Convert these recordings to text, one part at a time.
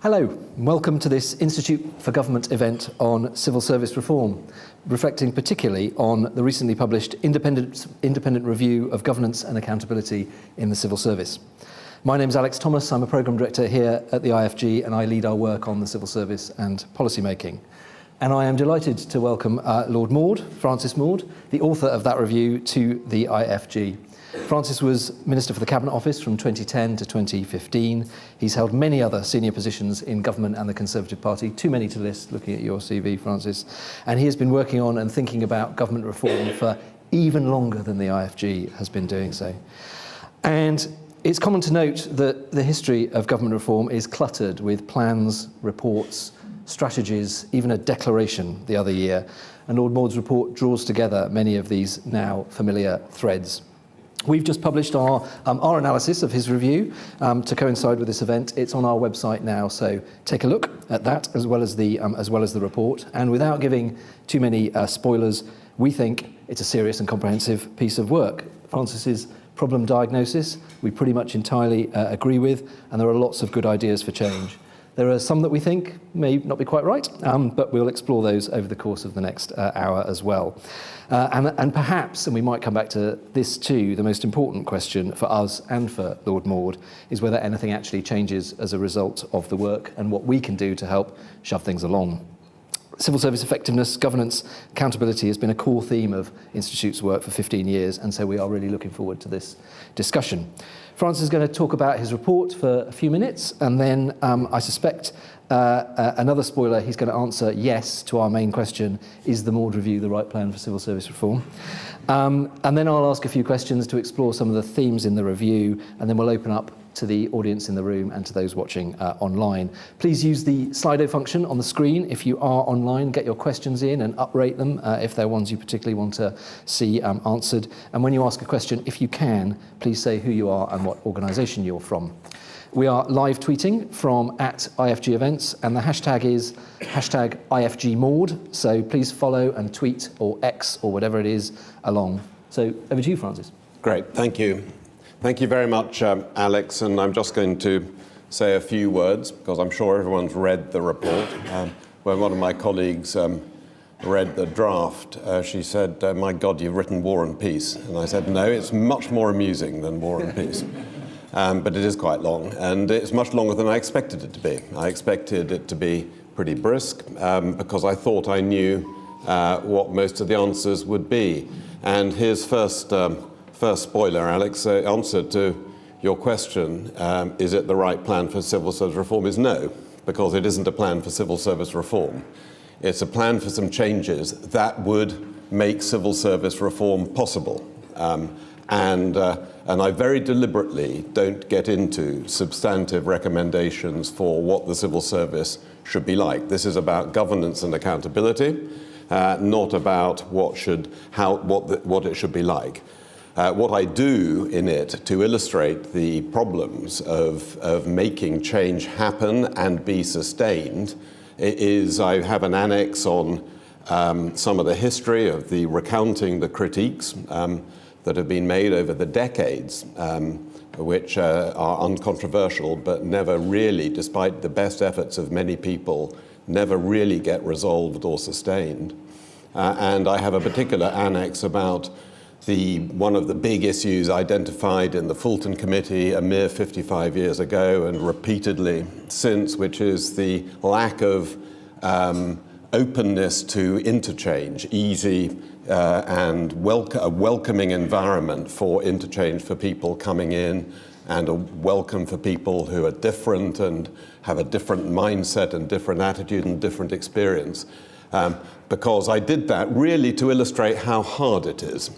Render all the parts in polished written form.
Hello, and welcome to this Institute for Government event on civil service reform, reflecting particularly on the recently published independent review of governance and accountability in the civil service. My name is Alex Thomas. I'm a programme director here at the IFG, and I lead our work on the civil service and policy making. And I am delighted to welcome Lord Maude, Francis Maude, the author of that review, to the IFG. Francis was Minister for the Cabinet Office from 2010 to 2015. He's held many other senior positions in government and the Conservative Party, too many to list looking at your CV, Francis. And he has been working on and thinking about government reform for even longer than the IFG has been doing so. And it's common to note that the history of government reform is cluttered with plans, reports, strategies, even a declaration the other year. And Lord Maude's report draws together many of these now familiar threads. We've just published our analysis of his review to coincide with this event. It's on our website now, so take a look at that as well as the report. And without giving too many spoilers, we think it's a serious and comprehensive piece of work. Francis's problem diagnosis we pretty much entirely agree with, and there are lots of good ideas for change. There are some that we think may not be quite right, but we'll explore those over the course of the next hour as well. And perhaps, and we might come back to this too, the most important question for us and for Lord Maude is whether anything actually changes as a result of the work and what we can do to help shove things along. Civil service effectiveness, governance, accountability has been a core theme of Institute's work for 15 years, and so we are really looking forward to this discussion. Francis is going to talk about his report for a few minutes, and then I suspect another spoiler, he's going to answer yes to our main question, is the Maude Review the right plan for civil service reform? And then I'll ask a few questions to explore some of the themes in the review, and then we'll open up to the audience in the room and to those watching online. Please use the Slido function on the screen if you are online. Get your questions in and uprate them if they're ones you particularly want to see answered. And when you ask a question, if you can, please say who you are and what organisation you're from. We are live tweeting from @IFG Events, and the hashtag is #IFGMaude. So please follow and tweet or X or whatever it is along. So over to you, Francis. Great, thank you. Thank you very much, Alex, and I'm just going to say a few words because I'm sure everyone's read the report. When one of my colleagues read the draft, she said, my God, you've written War and Peace. And I said, no, it's much more amusing than War and Peace. But it is quite long, and it's much longer than I expected it to be. I expected it to be pretty brisk because I thought I knew what most of the answers would be. And here's first spoiler, Alex. Answer to your question, is it the right plan for civil service reform, is no, because it isn't a plan for civil service reform. It's a plan for some changes that would make civil service reform possible. And I very deliberately don't get into substantive recommendations for what the civil service should be like. This is about governance and accountability, not about what it should be like. What I do in it to illustrate the problems of making change happen and be sustained is I have an annex on some of the history of the recounting the critiques that have been made over the decades, which are uncontroversial but never really, despite the best efforts of many people, never really get resolved or sustained. And I have a particular annex about one of the big issues identified in the Fulton Committee a mere 55 years ago and repeatedly since, which is the lack of openness to interchange, easy and a welcoming environment for interchange for people coming in, and a welcome for people who are different and have a different mindset and different attitude and different experience. Because I did that really to illustrate how hard it is.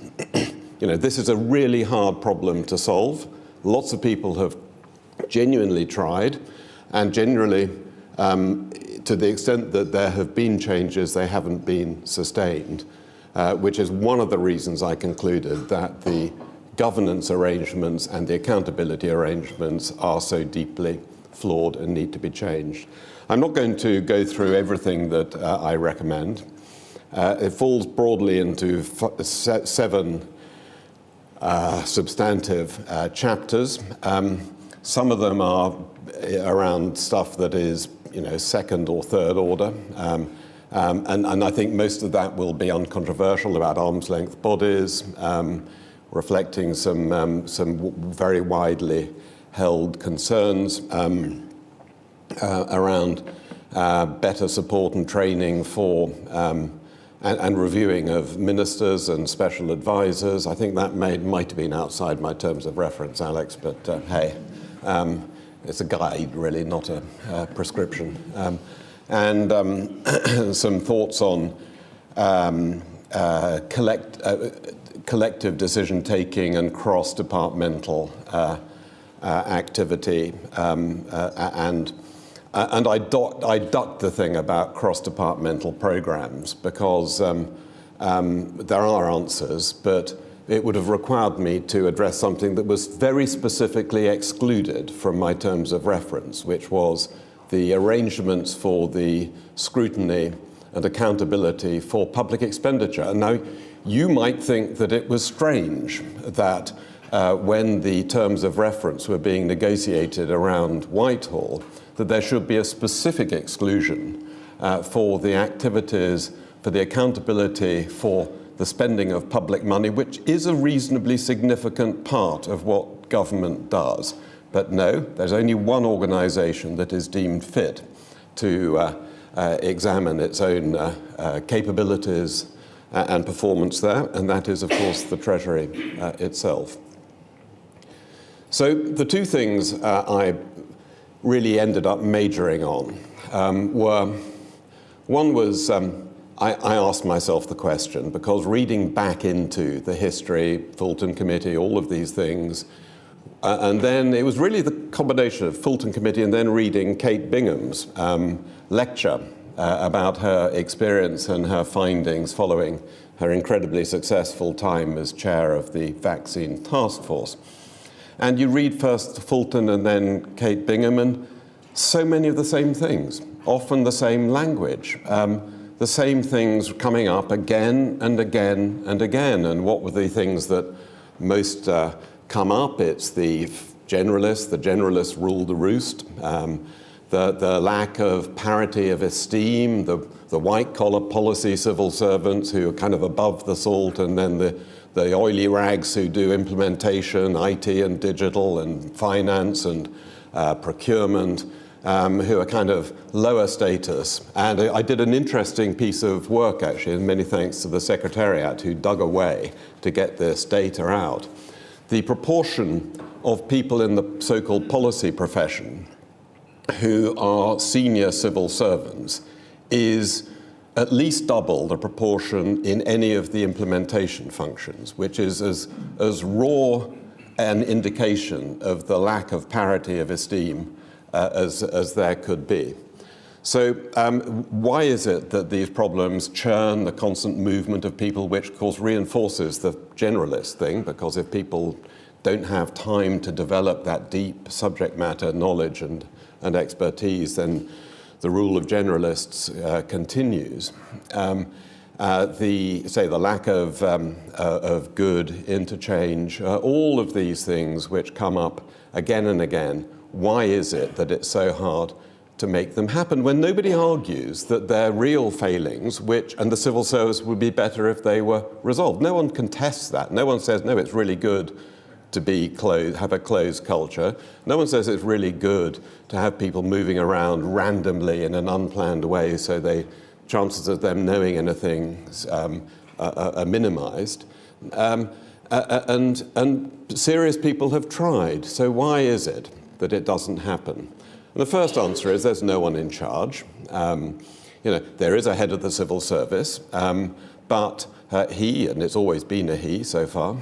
This is a really hard problem to solve. Lots of people have genuinely tried, and generally, to the extent that there have been changes, they haven't been sustained, which is one of the reasons I concluded that the governance arrangements and the accountability arrangements are so deeply flawed and need to be changed. I'm not going to go through everything that I recommend. It falls broadly into 7 substantive chapters. Some of them are around stuff that is, second or third order. And I think most of that will be uncontroversial about arm's length bodies, reflecting some very widely held concerns around better support and training for and reviewing of ministers and special advisors. I think that might have been outside my terms of reference, Alex, but hey, it's a guide really, not a prescription. And some thoughts on collective decision-taking and cross-departmental activity. And I ducked the thing about cross-departmental programs because there are answers, but it would have required me to address something that was very specifically excluded from my terms of reference, which was the arrangements for the scrutiny and accountability for public expenditure. Now, you might think that it was strange that when the terms of reference were being negotiated around Whitehall, that there should be a specific exclusion for the activities, for the accountability for the spending of public money, which is a reasonably significant part of what government does. But no, there's only one organisation that is deemed fit to examine its own capabilities and performance there, and that is, of course, the Treasury itself. So the two things I really ended up majoring on were, one was I asked myself the question, because reading back into the history, Fulton Committee, all of these things, and then it was really the combination of Fulton Committee and then reading Kate Bingham's lecture about her experience and her findings following her incredibly successful time as chair of the vaccine task force. And you read first Fulton and then Kate Bingham, and so many of the same things, often the same language, the same things coming up again and again and again. And what were the things that most come up? It's the generalists rule the roost, the lack of parity of esteem, the white-collar policy civil servants who are kind of above the salt, and then the oily rags who do implementation, IT and digital and finance and procurement, who are kind of lower status. And I did an interesting piece of work, actually, and many thanks to the Secretariat who dug away to get this data out. The proportion of people in the so-called policy profession who are senior civil servants is at least double the proportion in any of the implementation functions, which is as raw an indication of the lack of parity of esteem as there could be. So why is it that these problems churn, the constant movement of people, which of course reinforces the generalist thing, because if people don't have time to develop that deep subject matter knowledge and expertise, then the rule of generalists continues. The lack of good interchange, all of these things which come up again and again. Why is it that it's so hard to make them happen when nobody argues that they're real failings, and the civil service would be better if they were resolved? No one contests that. No one says, no, it's really good to be closed, have a closed culture. No one says it's really good to have people moving around randomly in an unplanned way, so chances of them knowing anything are minimized. And serious people have tried. So why is it that it doesn't happen? And the first answer is there's no one in charge. There is a head of the civil service, but he, and it's always been a he so far,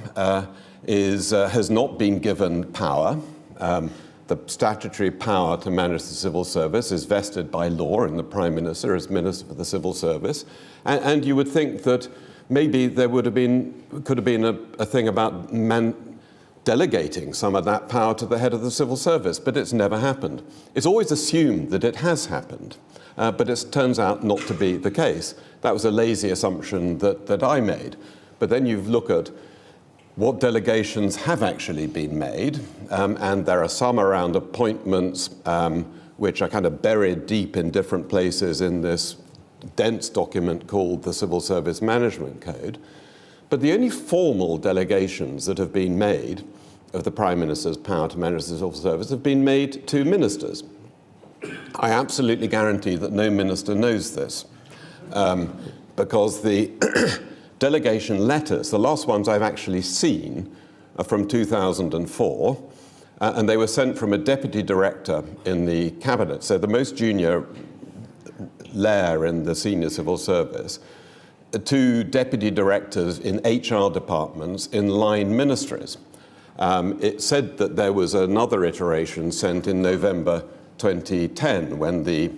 has not been given power. The statutory power to manage the civil service is vested by law in the Prime Minister as Minister for the Civil Service. And you would think that maybe there could have been a thing about delegating some of that power to the head of the civil service, but it's never happened. It's always assumed that it has happened, but it turns out not to be the case. That was a lazy assumption that I made. But then you look at what delegations have actually been made, and there are some around appointments which are kind of buried deep in different places in this dense document called the Civil Service Management Code. But the only formal delegations that have been made of the Prime Minister's power to manage the civil service have been made to ministers. I absolutely guarantee that no minister knows this, because the delegation letters, the last ones I've actually seen, are from 2004, and they were sent from a deputy director in the cabinet, so the most junior layer in the senior civil service, to deputy directors in HR departments in line ministries. It said that there was another iteration sent in November 2010 when the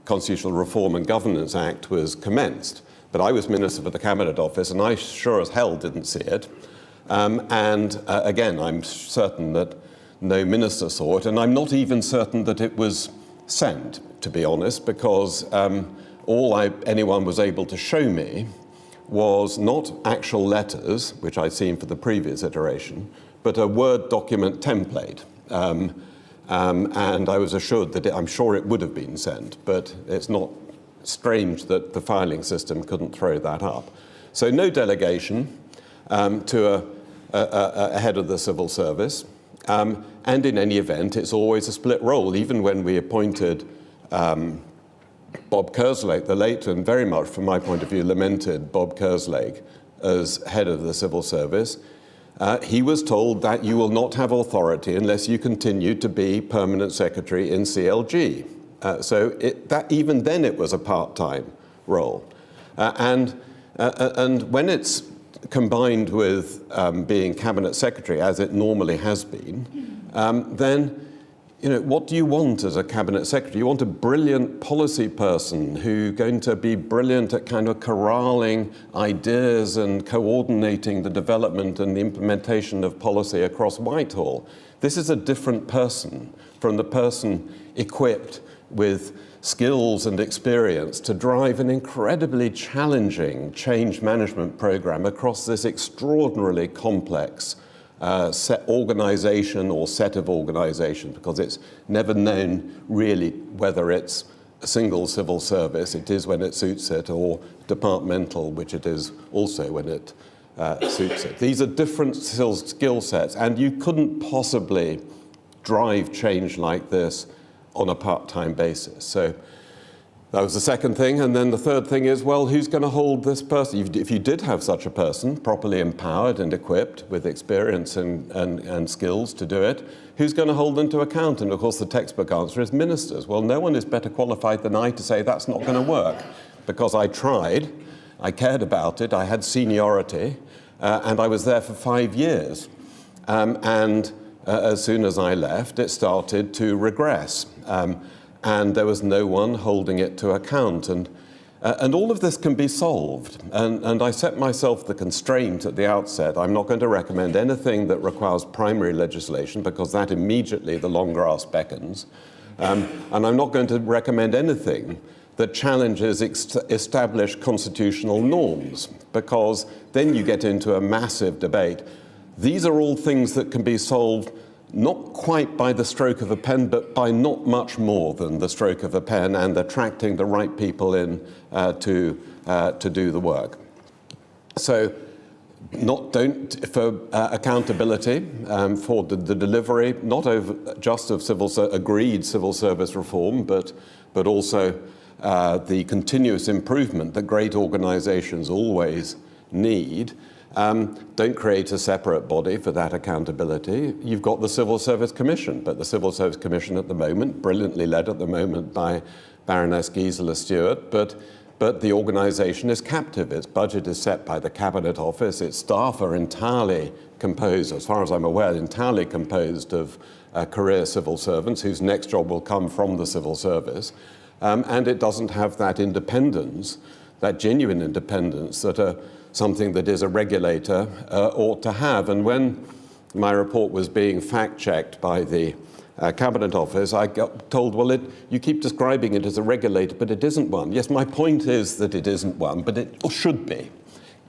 Constitutional Reform and Governance Act was commenced. But I was Minister for the Cabinet Office, and I sure as hell didn't see it. Again, I'm certain that no minister saw it, and I'm not even certain that it was sent, to be honest, because all anyone was able to show me was not actual letters, which I'd seen for the previous iteration, but a Word document template. And I was assured that I'm sure it would have been sent, but it's not strange that the filing system couldn't throw that up. So no delegation to a head of the civil service. And in any event, it's always a split role. Even when we appointed Bob Kerslake, the late and very much, from my point of view, lamented Bob Kerslake as head of the civil service, he was told that you will not have authority unless you continue to be permanent secretary in CLG. Even then it was a part-time role. And when it's combined with being cabinet secretary, as it normally has been, then what do you want as a cabinet secretary? You want a brilliant policy person who's going to be brilliant at kind of corralling ideas and coordinating the development and the implementation of policy across Whitehall. This is a different person from the person equipped with skills and experience to drive an incredibly challenging change management program across this extraordinarily complex organization or set of organizations, because it's never known really whether it's a single civil service, it is when it suits it, or departmental, which it is also when it suits it. These are different skill sets, and you couldn't possibly drive change like this on a part-time basis. So that was the second thing. And then the third thing is, well, who's going to hold this person? If you did have such a person, properly empowered and equipped with experience and skills to do it, who's going to hold them to account? And of course, the textbook answer is ministers. Well, no one is better qualified than I to say that's not going to work, because I tried, I cared about it, I had seniority, and I was there for 5 years. As soon as I left, it started to regress. And there was no one holding it to account. And all of this can be solved. And I set myself the constraint at the outset. I'm not going to recommend anything that requires primary legislation, because that immediately the long grass beckons. And I'm not going to recommend anything that challenges established constitutional norms, because then you get into a massive debate. These are all things that can be solved not quite by the stroke of a pen, but by not much more than the stroke of a pen, and attracting the right people in to do the work. So for accountability, for the delivery, not just of agreed civil service reform, but also the continuous improvement that great organizations always need. Don't create a separate body for that accountability. You've got the Civil Service Commission, but the Civil Service Commission at the moment, brilliantly led at the moment by Baroness Gisela Stewart, but the organisation is captive. Its budget is set by the Cabinet Office. Its staff are entirely composed, as far as I'm aware, entirely composed of career civil servants whose next job will come from the civil service. And it doesn't have that independence, that genuine independence that something that is a regulator ought to have. And when my report was being fact-checked by the Cabinet Office, I got told, well, you keep describing it as a regulator, but it isn't one. Yes, my point is that it isn't one, but it should be.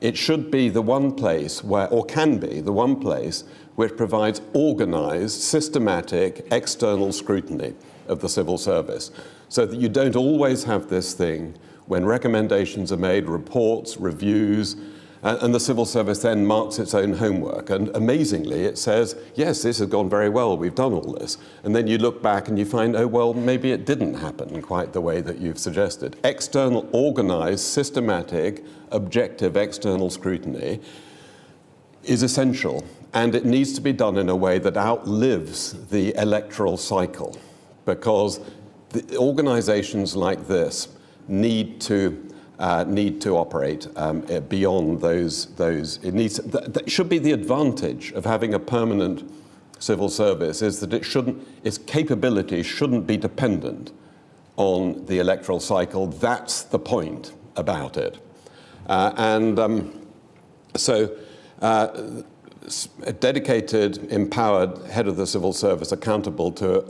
it should be the one place where, or can be the one place, which provides organised, systematic external scrutiny of the civil service, so that you don't always have this thing when recommendations are made, reports, reviews, and the civil service then marks its own homework. And amazingly, it says, yes, this has gone very well, we've done all this. And then you look back and you find, oh, well, maybe it didn't happen quite the way that you've suggested. External, organised, systematic, objective external scrutiny is essential, and it needs to be done in a way that outlives the electoral cycle, because the organisations like this need to operate beyond those. It needs. That should be the advantage of having a permanent civil service, is that its capability shouldn't be dependent on the electoral cycle. That's the point about it, so. A dedicated, empowered head of the civil service accountable to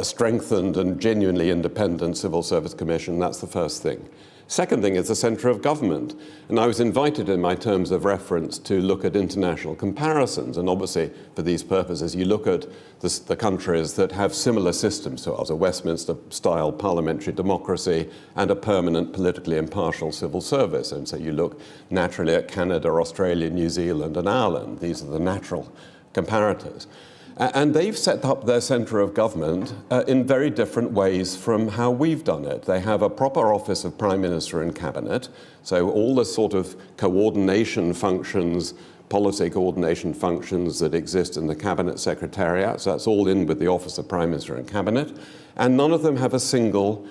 a strengthened and genuinely independent civil service commission, that's the first thing. Second thing is the centre of government. And I was invited in my terms of reference to look at international comparisons. And obviously, for these purposes, you look at the countries that have similar systems to ours, a Westminster-style parliamentary democracy and a permanent politically impartial civil service. And so you look naturally at Canada, Australia, New Zealand, and Ireland. These are the natural comparators. And they've set up their centre of government in very different ways from how we've done it. They have a proper office of Prime Minister and Cabinet, so all the sort of coordination functions, policy coordination functions that exist in the Cabinet Secretariat, so that's all in with the Office of Prime Minister and Cabinet, and none of them have a single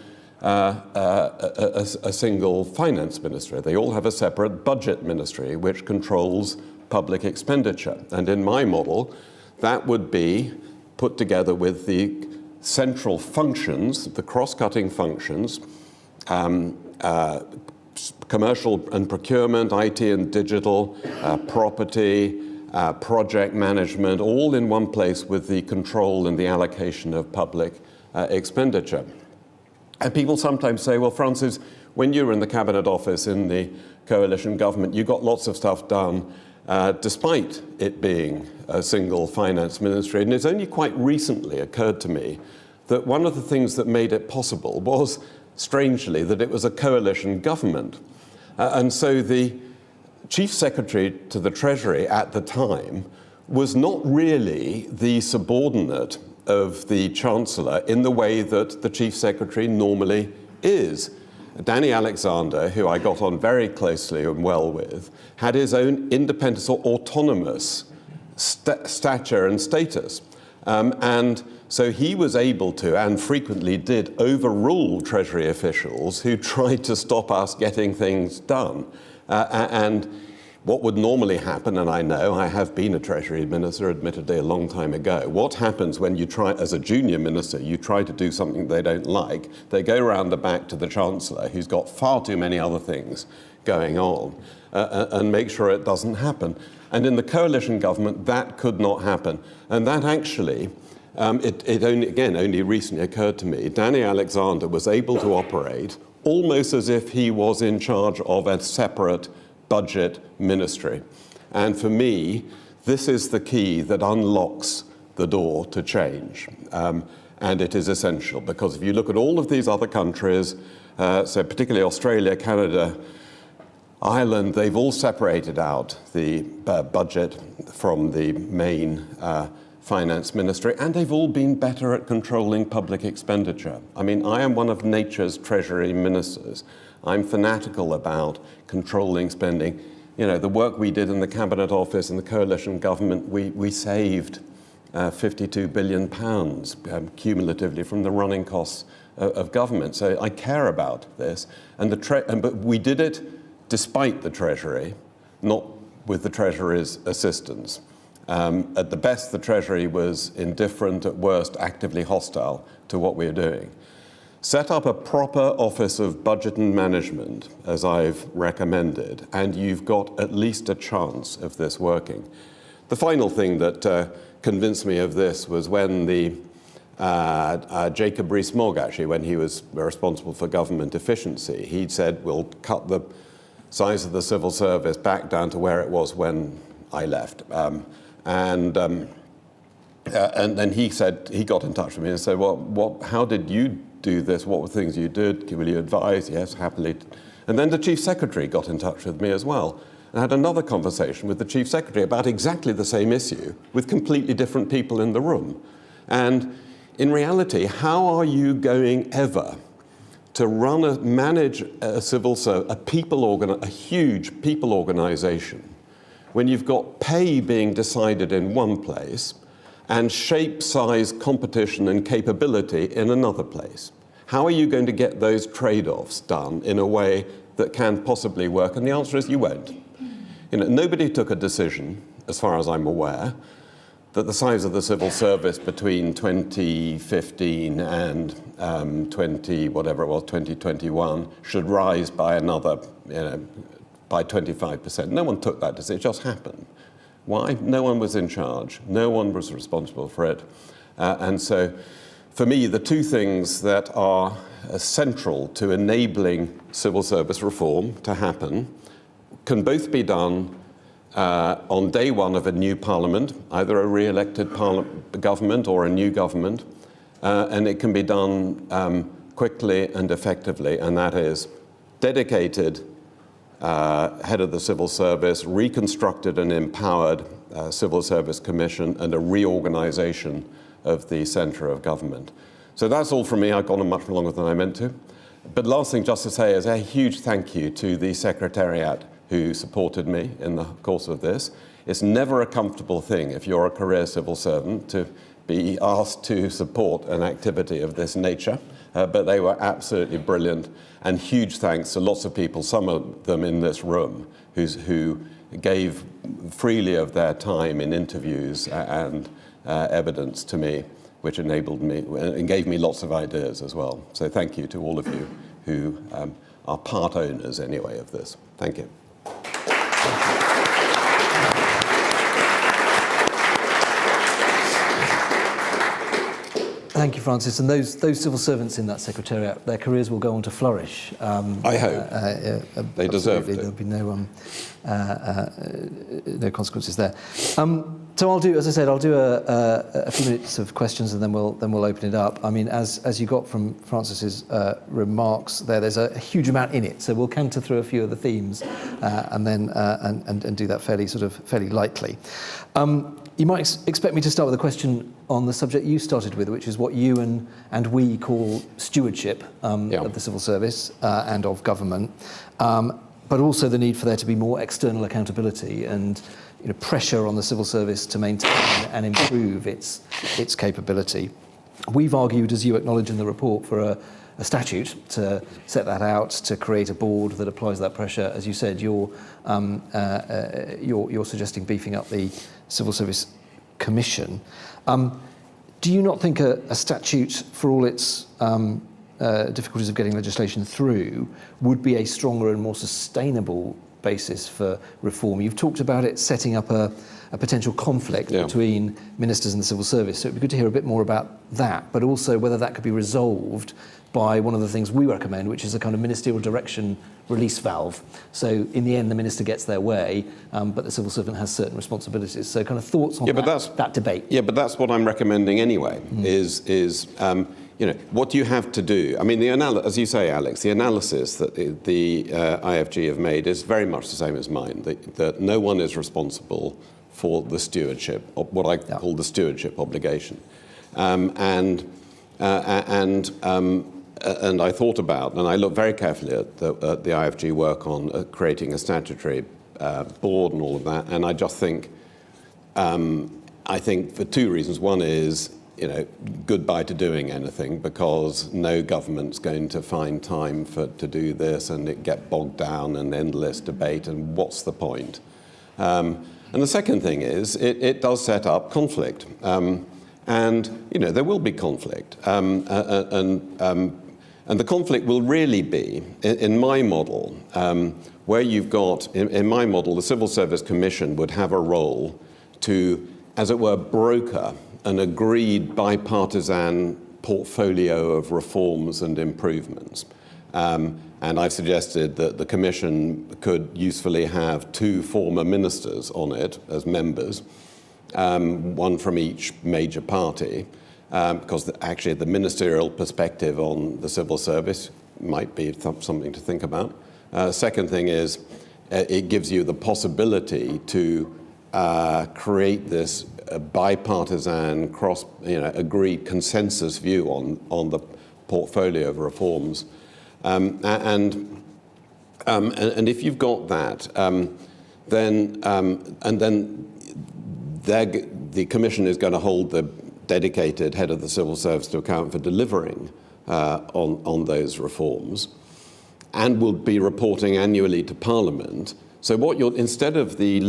finance ministry. They all have a separate budget ministry which controls public expenditure. And in my model, that would be put together with the central functions, the cross-cutting functions, commercial and procurement, IT and digital, property, project management, all in one place with the control and the allocation of public expenditure. And people sometimes say, well, Francis, when you were in the Cabinet Office in the coalition government, you got lots of stuff done despite it being a single finance ministry. And it's only quite recently occurred to me that one of the things that made it possible was, strangely, that it was a coalition government. And so the Chief Secretary to the Treasury at the time was not really the subordinate of the Chancellor in the way that the Chief Secretary normally is. Danny Alexander, who I got on very closely and well with, had his own independent or autonomous stature and status. And so he was able to, and frequently did, overrule Treasury officials who tried to stop us getting things done. And what would normally happen, and I know, I have been a Treasury Minister, admittedly, a long time ago. What happens when you try, as a junior minister, you try to do something they don't like? They go round the back to the Chancellor, who's got far too many other things going on, and make sure it doesn't happen. And in the coalition government, that could not happen. And that actually, it only recently occurred to me, Danny Alexander was able to operate almost as if he was in charge of a separate budget ministry. And for me, this is the key that unlocks the door to change. And it is essential, because if you look at all of these other countries, so particularly Australia, Canada, Ireland, they've all separated out the budget from the main finance ministry, and they've all been better at controlling public expenditure. I mean, I am one of nature's treasury ministers. I'm fanatical about controlling spending. You know, the work we did in the Cabinet Office and the coalition government, we saved £52 billion cumulatively from the running costs of government. So I care about this, but we did it despite the Treasury, not with the Treasury's assistance. At the best, the Treasury was indifferent, at worst, actively hostile to what we were doing. Set up a proper Office of Budget and Management, as I've recommended, and you've got at least a chance of this working. The final thing that convinced me of this was when the Jacob Rees-Mogg, actually, when he was responsible for government efficiency, he said, we'll cut the size of the civil service back down to where it was when I left. And then he got in touch with me and said, well, how did you do this? What were things you did? Will you advise? Yes, happily. And then the Chief Secretary got in touch with me as well. And had another conversation with the Chief Secretary about exactly the same issue with completely different people in the room. And in reality, how are you going ever to manage a huge people organization when you've got pay being decided in one place and shape, size, competition and capability in another place? How are you going to get those trade-offs done in a way that can possibly work? And the answer is you won't. Nobody took a decision, as far as I'm aware, that the size of the civil service between 2015 and 2021 should rise by another, by 25%. No one took that decision. It just happened. Why? No one was in charge. No one was responsible for it. And so, for me, the two things that are central to enabling civil service reform to happen can both be done on day one of a new parliament, either a re-elected government or a new government, and it can be done quickly and effectively, and that is dedicated head of the civil service, reconstructed and empowered civil service commission, and a reorganization of the centre of government. So that's all from me. I've gone on much longer than I meant to. But last thing just to say is a huge thank you to the Secretariat who supported me in the course of this. It's never a comfortable thing if you're a career civil servant to be asked to support an activity of this nature, but they were absolutely brilliant. And huge thanks to lots of people, some of them in this room, who gave freely of their time in interviews and evidence to me, which enabled me and gave me lots of ideas as well. So thank you to all of you who are part owners anyway of this. Thank you. Thank you, Francis. And those civil servants in that Secretariat, their careers will go on to flourish. I hope. They deserve it. There'll be no consequences there. So I'll do, as I said, I'll do a few minutes of questions and then we'll open it up. I mean, as you got from Francis's remarks there's a huge amount in it. So we'll canter through a few of the themes and then and do that fairly lightly. You might expect me to start with a question on the subject you started with, which is what you and we call stewardship of the civil service and of government, but also the need for there to be more external accountability and pressure on the civil service to maintain and improve its capability. We've argued, as you acknowledge in the report, for a statute to set that out, to create a board that applies that pressure. As you said, you're suggesting beefing up the Civil Service Commission. Do you not think a statute, for all its difficulties of getting legislation through, would be a stronger and more sustainable basis for reform? You've talked about it setting up a potential conflict between ministers and the civil service, so it'd be good to hear a bit more about that, but also whether that could be resolved by one of the things we recommend, which is a kind of ministerial direction release valve. So in the end, the minister gets their way, but the civil servant has certain responsibilities. So kind of thoughts on that debate. Yeah, but that's what I'm recommending anyway, is what you have to do. I mean, as you say, Alex, the analysis that the IFG have made is very much the same as mine, that no one is responsible for the stewardship, what I call the stewardship obligation. And I thought about, and I looked very carefully at the IFG work on creating a statutory board and all of that, and I just think, I think for two reasons. One is, goodbye to doing anything, because no government's going to find time to do this, and it get bogged down in endless debate, and what's the point? And the second thing is, it does set up conflict. And there will be conflict, and the conflict will really be in my model, where you've got in my model the Civil Service Commission would have a role to, as it were, broker an agreed bipartisan portfolio of reforms and improvements. And I've suggested that the Commission could usefully have 2 former ministers on it as members, one from each major party, because actually the ministerial perspective on the civil service might be something to think about. Second thing is it gives you the possibility to create this bipartisan, agreed consensus view on the portfolio of reforms. And if you've got that, then the Commission is going to hold the dedicated head of the civil service to account for delivering on those reforms, and will be reporting annually to Parliament. So instead of the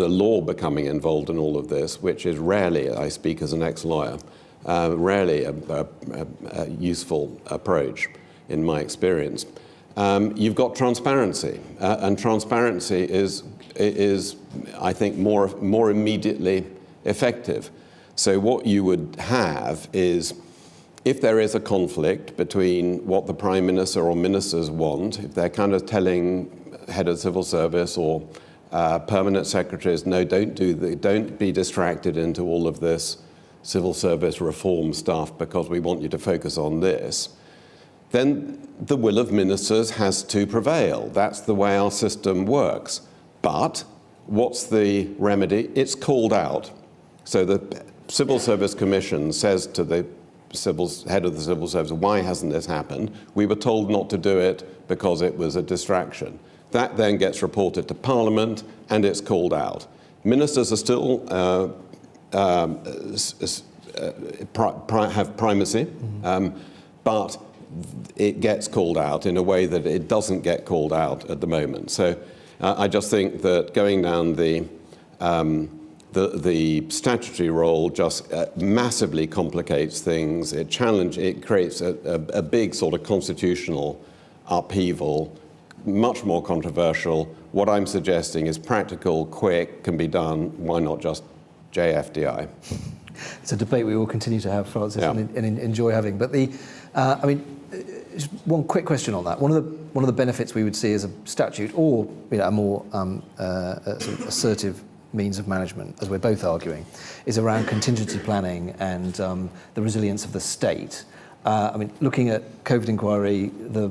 law becoming involved in all of this, which is rarely, I speak as an ex-lawyer, rarely a useful approach in my experience. You've got transparency, and transparency is I think more immediately effective. So what you would have is, if there is a conflict between what the Prime Minister or ministers want, if they're kind of telling head of civil service or permanent secretaries, no, don't be distracted into all of this civil service reform stuff because we want you to focus on this, then the will of ministers has to prevail. That's the way our system works. But what's the remedy? It's called out. So the Civil Service Commission says to the head of the civil service, why hasn't this happened? We were told not to do it because it was a distraction. That then gets reported to Parliament and it's called out. Ministers are still have primacy, but it gets called out in a way that it doesn't get called out at the moment. So I just think that going down the statutory role just massively complicates things. It creates a big sort of constitutional upheaval, much more controversial. What I'm suggesting is practical, quick, can be done. Why not just JFDI? It's a debate we will continue to have, Francis, and enjoy having. But just one quick question on that. One of the benefits we would see as a statute, or a more sort of assertive means of management, as we're both arguing, is around contingency planning and the resilience of the state. Looking at COVID inquiry, the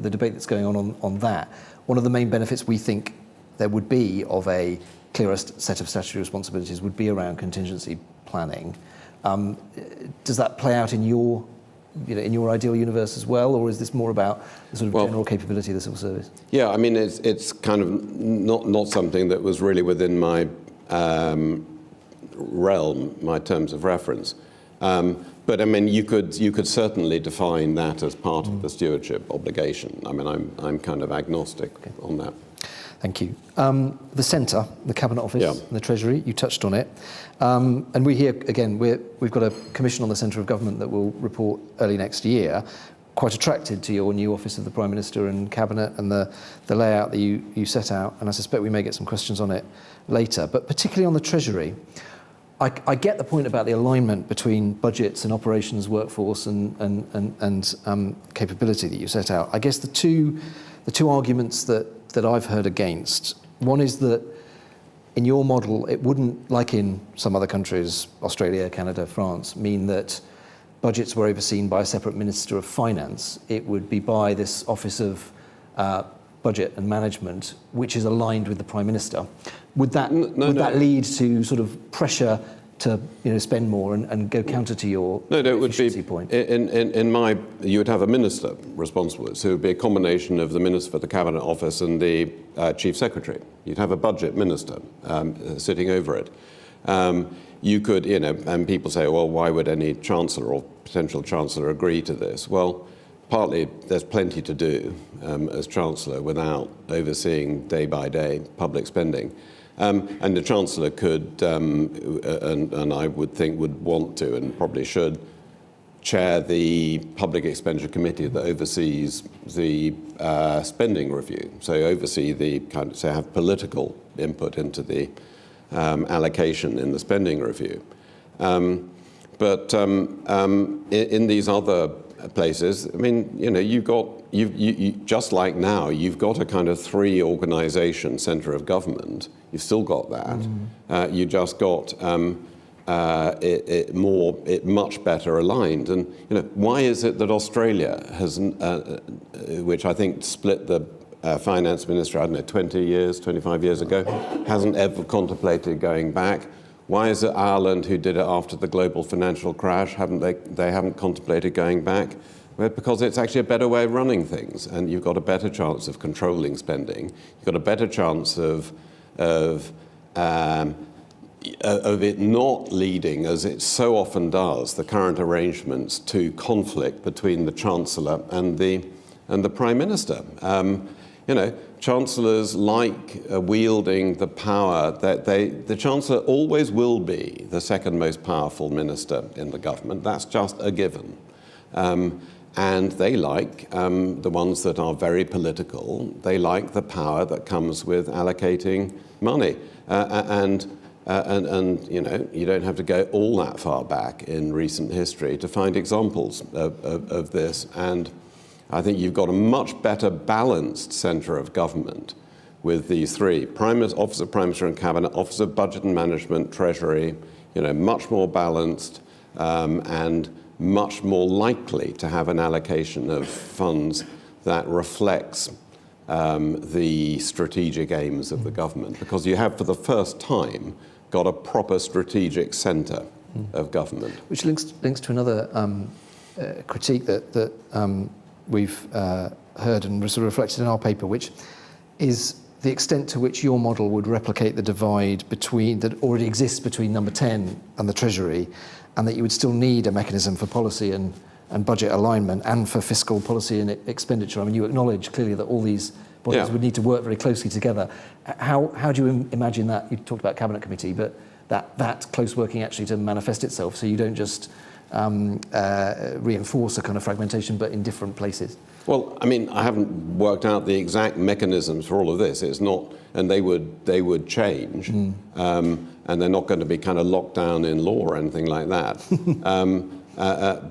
debate that's going on that, one of the main benefits we think there would be of a clearer set of statutory responsibilities would be around contingency planning. Does that play out in your ideal universe as well, or is this more about the sort of general capability of the civil service? Yeah, it's kind of not something that was really within my realm, my terms of reference. But you could certainly define that as part of the stewardship obligation. I'm kind of agnostic on that. Thank you. The Centre, the Cabinet Office, and the Treasury, you touched on it. And we here, again, we've got a commission on the Centre of Government that will report early next year, quite attracted to your new Office of the Prime Minister and Cabinet and the layout that you set out. And I suspect we may get some questions on it later. But particularly on the Treasury, I get the point about the alignment between budgets and operations, workforce and capability that you set out. I guess the two arguments that I've heard against, one is that in your model, it wouldn't, like in some other countries, Australia, Canada, France, mean that budgets were overseen by a separate Minister of Finance. It would be by this Office of Budget and Management, which is aligned with the Prime Minister. Would that lead to sort of pressure to spend more and go counter to your efficiency point? You would have a minister responsible. So it would be a combination of the Minister for the Cabinet Office and the Chief Secretary. You'd have a budget minister sitting over it. You could, and people say, well, why would any Chancellor or potential Chancellor agree to this? Well, partly there's plenty to do as Chancellor without overseeing day by day public spending. And the Chancellor could, and I would think would want to and probably should, chair the Public Expenditure Committee that oversees the spending review. So oversee have political input into the allocation in the spending review. But in these other places, I mean, you just like now, you've got a kind of 3-organisation centre of government. You've still got that. You just got it much better aligned. And why is it that Australia has, which I think split the finance ministry, I don't know, 20 years, 25 years ago, hasn't ever contemplated going back? Why is it Ireland, who did it after the global financial crash, they haven't contemplated going back? Well, because it's actually a better way of running things, and you've got a better chance of controlling spending. You've got a better chance of it not leading, as it so often does, the current arrangements, to conflict between the Chancellor and the Prime Minister. Chancellors like wielding the power that the Chancellor always will be the second most powerful minister in the government. That's just a given. And they like the ones that are very political. They like the power that comes with allocating money. And you don't have to go all that far back in recent history to find examples of this. And I think you've got a much better balanced centre of government with these 3: Office of Prime Minister and Cabinet, Office of Budget and Management, Treasury, much more balanced and much more likely to have an allocation of funds that reflects the strategic aims of the government, because you have, for the first time, got a proper strategic centre of government. Which links to another critique that we've heard and sort of reflected in our paper, which is the extent to which your model would replicate the divide that already exists between number 10 and the Treasury, and that you would still need a mechanism for policy and budget alignment and for fiscal policy and expenditure. I mean, you acknowledge clearly that all these bodies would need to work very closely together. How do you imagine that? You talked about Cabinet Committee, but that close working actually to manifest itself, so you don't just reinforce a kind of fragmentation, but in different places? Well, I mean, I haven't worked out the exact mechanisms for all of this. It's not, and they would change, and they're not going to be kind of locked down in law or anything like that.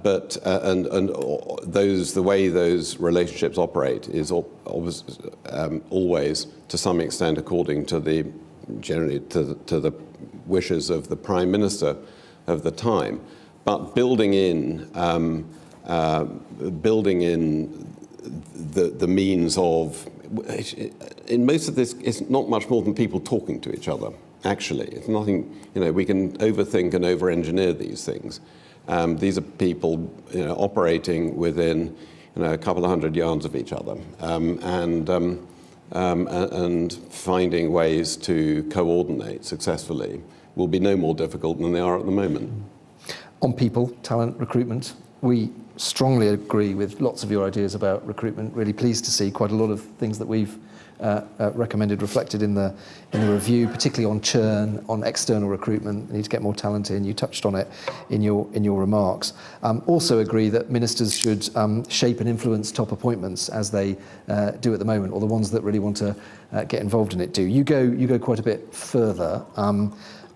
But the way those relationships operate is always, to some extent, according to generally to the wishes of the Prime Minister of the time. But building in the means of, in most of this, it's not much more than people talking to each other. Actually, it's nothing. We can overthink and over-engineer these things. These are people operating within a couple of hundred yards of each other, and finding ways to coordinate successfully will be no more difficult than they are at the moment. On people, talent, recruitment, we strongly agree with lots of your ideas about recruitment. Really pleased to see quite a lot of things that we've recommended reflected in the review, particularly on churn, on external recruitment. We need to get more talent in. You touched on it in your remarks. Also agree that ministers should shape and influence top appointments as they do at the moment, or the ones that really want to get involved in it do. You go quite a bit further.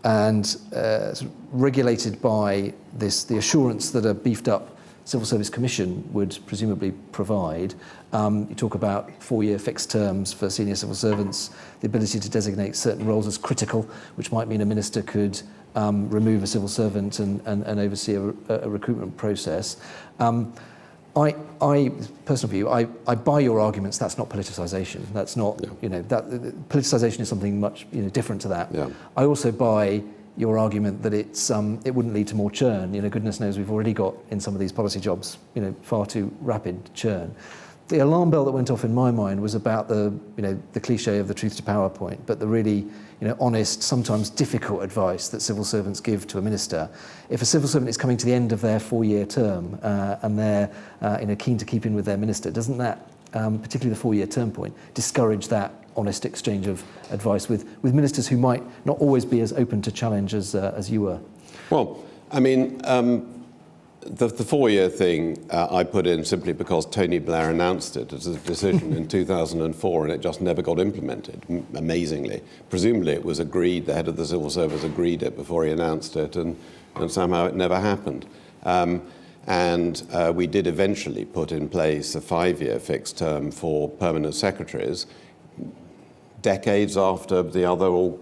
And sort of regulated by the assurance that a beefed up Civil Service Commission would presumably provide. You talk about 4-year fixed terms for senior civil servants, the ability to designate certain roles as critical, which might mean a minister could remove a civil servant and oversee a recruitment process. Personal view, I buy your arguments. That's not politicisation. That's not, politicisation is something much different to that. Yeah. I also buy your argument that it wouldn't lead to more churn. Goodness knows we've already got in some of these policy jobs, far too rapid churn. The alarm bell that went off in my mind was about the cliche of the truth to power point, but the really honest, sometimes difficult advice that civil servants give to a minister. If a civil servant is coming to the end of their 4-year term and they're keen to keep in with their minister, doesn't that, particularly the 4-year term point, discourage that honest exchange of advice with ministers who might not always be as open to challenge as you were? Well, I mean, the 4-year thing I put in simply because Tony Blair announced it as a decision in 2004, and it just never got implemented, amazingly. Presumably it was agreed, the head of the civil service agreed it before he announced it, and somehow it never happened. And we did eventually put in place a 5-year fixed term for permanent secretaries, decades after the other all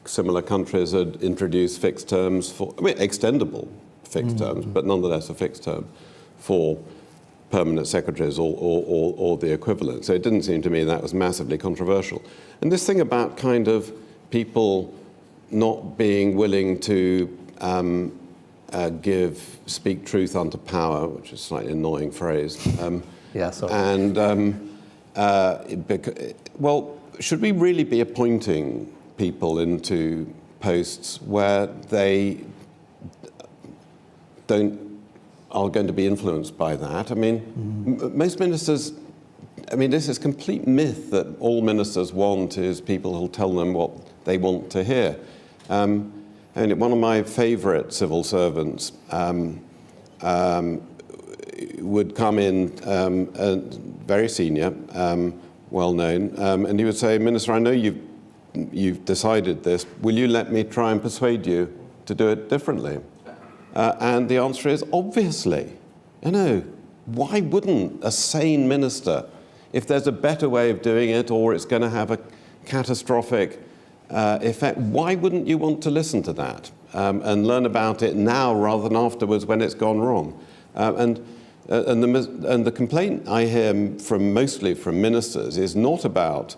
similar countries had introduced fixed terms for, extendable fixed terms, but nonetheless a fixed term for permanent secretaries or the equivalent. So it didn't seem to me that was massively controversial. And this thing about kind of people not being willing to speak truth unto power, which is a slightly annoying phrase. Yeah, sorry. And, well, should we really be appointing people into posts where they are going to be influenced by that? I mean, most ministers, I mean, this is complete myth that all ministers want is people who'll tell them what they want to hear. And one of my favourite civil servants would come in, very senior, well known, and he would say, "Minister, I know you've decided this. Will you let me try and persuade you to do it differently?" And the answer is, obviously. You know, why wouldn't a sane minister, if there's a better way of doing it or it's going to have a catastrophic effect, why wouldn't you want to listen to that and learn about it now rather than afterwards when it's gone wrong? And the complaint I hear mostly from ministers is not about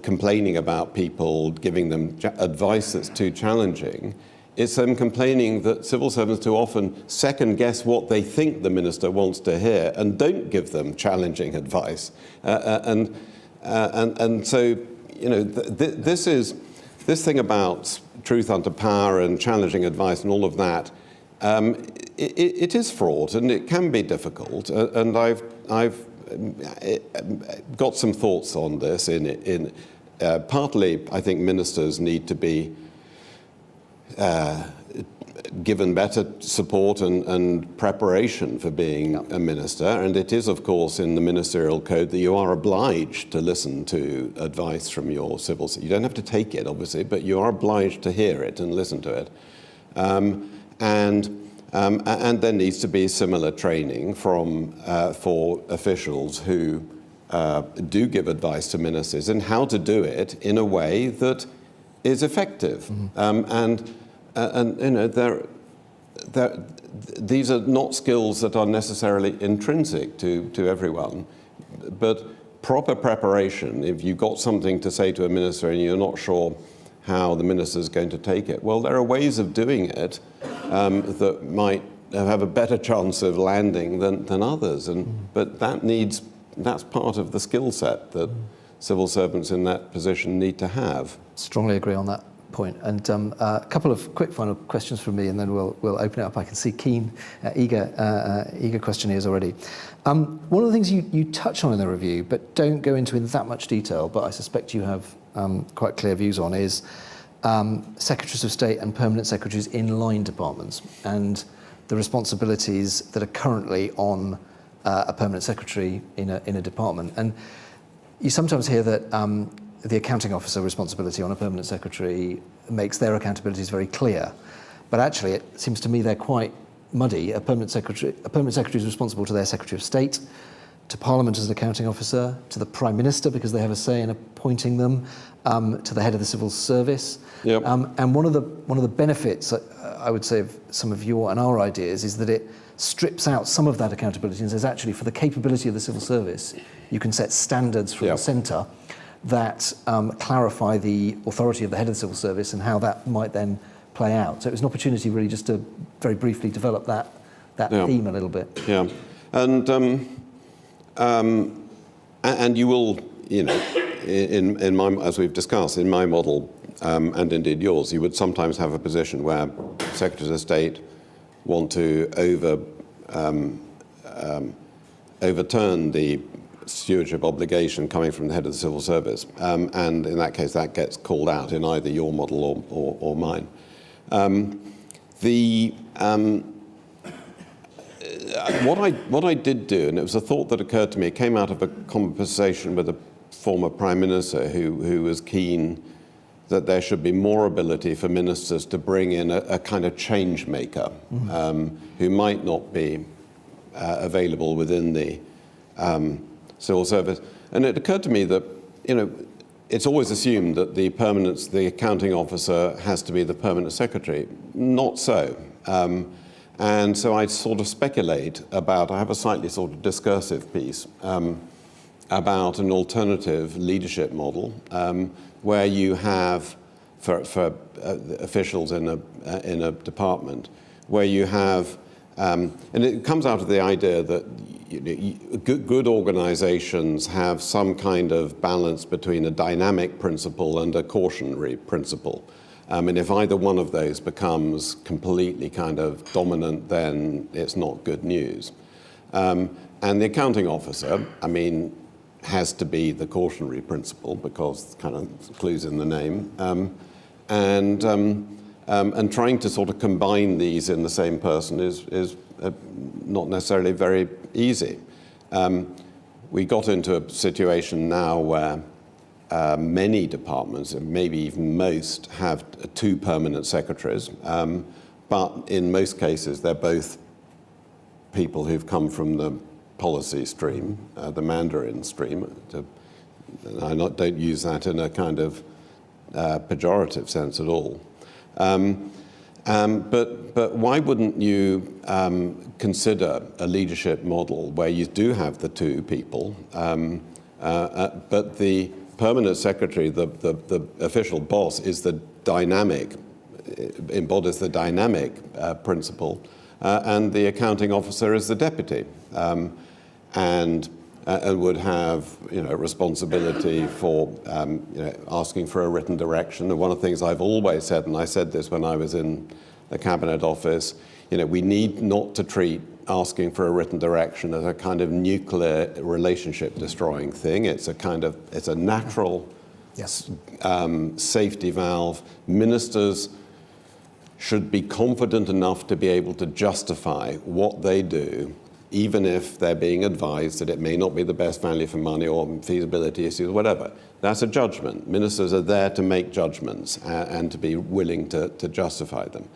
complaining about people giving them advice that's too challenging. It's them complaining that civil servants too often second guess what they think the minister wants to hear and don't give them challenging advice. And so, you know, this thing about truth unto power and challenging advice and all of that, it is fraught and it can be difficult. And I've got some thoughts on this. Partly, I think ministers need to be given better support and preparation for being a minister. And it is, of course, in the ministerial code that you are obliged to listen to advice from your civil servant. You don't have to take it, obviously, but you are obliged to hear it and listen to it. And there needs to be similar training for officials who do give advice to ministers and how to do it in a way that is effective. And you know, these are not skills that are necessarily intrinsic to everyone, but proper preparation. If you've got something to say to a minister and you're not sure how the minister is going to take it, well, there are ways of doing it that might have a better chance of landing than others. But that's part of the skill set that civil servants in that position need to have. Strongly agree on that point. And a couple of quick final questions from me, and then we'll open it up. I can see keen, eager questionnaires already. One of the things you touch on in the review, but don't go into in that much detail, but I suspect you have quite clear views on, is secretaries of state and permanent secretaries in line departments and the responsibilities that are currently on a permanent secretary in a department. And you sometimes hear that the accounting officer responsibility on a permanent secretary makes their accountabilities very clear. But actually, it seems to me they're quite muddy. A permanent secretary is responsible to their Secretary of State, to Parliament as an accounting officer, to the Prime Minister because they have a say in appointing them, to the head of the civil service. Yep. And one of the benefits, I would say, of some of your and our ideas is that it strips out some of that accountability and says, actually, for the capability of the civil service, you can set standards from the centre that clarify the authority of the head of the civil service and how that might then play out. So it was an opportunity really just to very briefly develop that theme a little bit. Yeah, and you will, you know, in my, as we've discussed, in my model, and indeed yours, you would sometimes have a position where secretaries of state want to overturn the stewardship obligation coming from the head of the civil service, and in that case, that gets called out in either your model or mine. What I did do, and it was a thought that occurred to me, it came out of a conversation with a former Prime Minister who was keen that there should be more ability for ministers to bring in a kind of change maker who might not be available within the civil service. And it occurred to me that, it's always assumed that the accounting officer has to be the permanent secretary. Not so. And so I sort of speculate about, I have a slightly sort of discursive piece about an alternative leadership model where you have, for officials in a department, where you have, and it comes out of the idea that good organizations have some kind of balance between a dynamic principle and a cautionary principle. And if either one of those becomes completely kind of dominant, then it's not good news. And the accounting officer, has to be the cautionary principle because it kind of clues in the name. And trying to sort of combine these in the same person is not necessarily very easy. We got into a situation now where many departments, and maybe even most, have 2 permanent secretaries, but in most cases they're both people who've come from the policy stream, the Mandarin stream. I don't use that in a kind of pejorative sense at all. But why wouldn't you consider a leadership model where you do have the 2 people, but the permanent secretary, the official boss, is the dynamic, embodies the dynamic principle, and the accounting officer is the deputy, and would have responsibility for asking for a written direction. And one of the things I've always said, and I said this when I was in the Cabinet Office, we need not to treat asking for a written direction as a kind of nuclear relationship destroying thing. It's a natural safety valve. Ministers should be confident enough to be able to justify what they do, even if they're being advised that it may not be the best value for money or feasibility issues, whatever. That's a judgment. Ministers are there to make judgments and to be willing to justify them.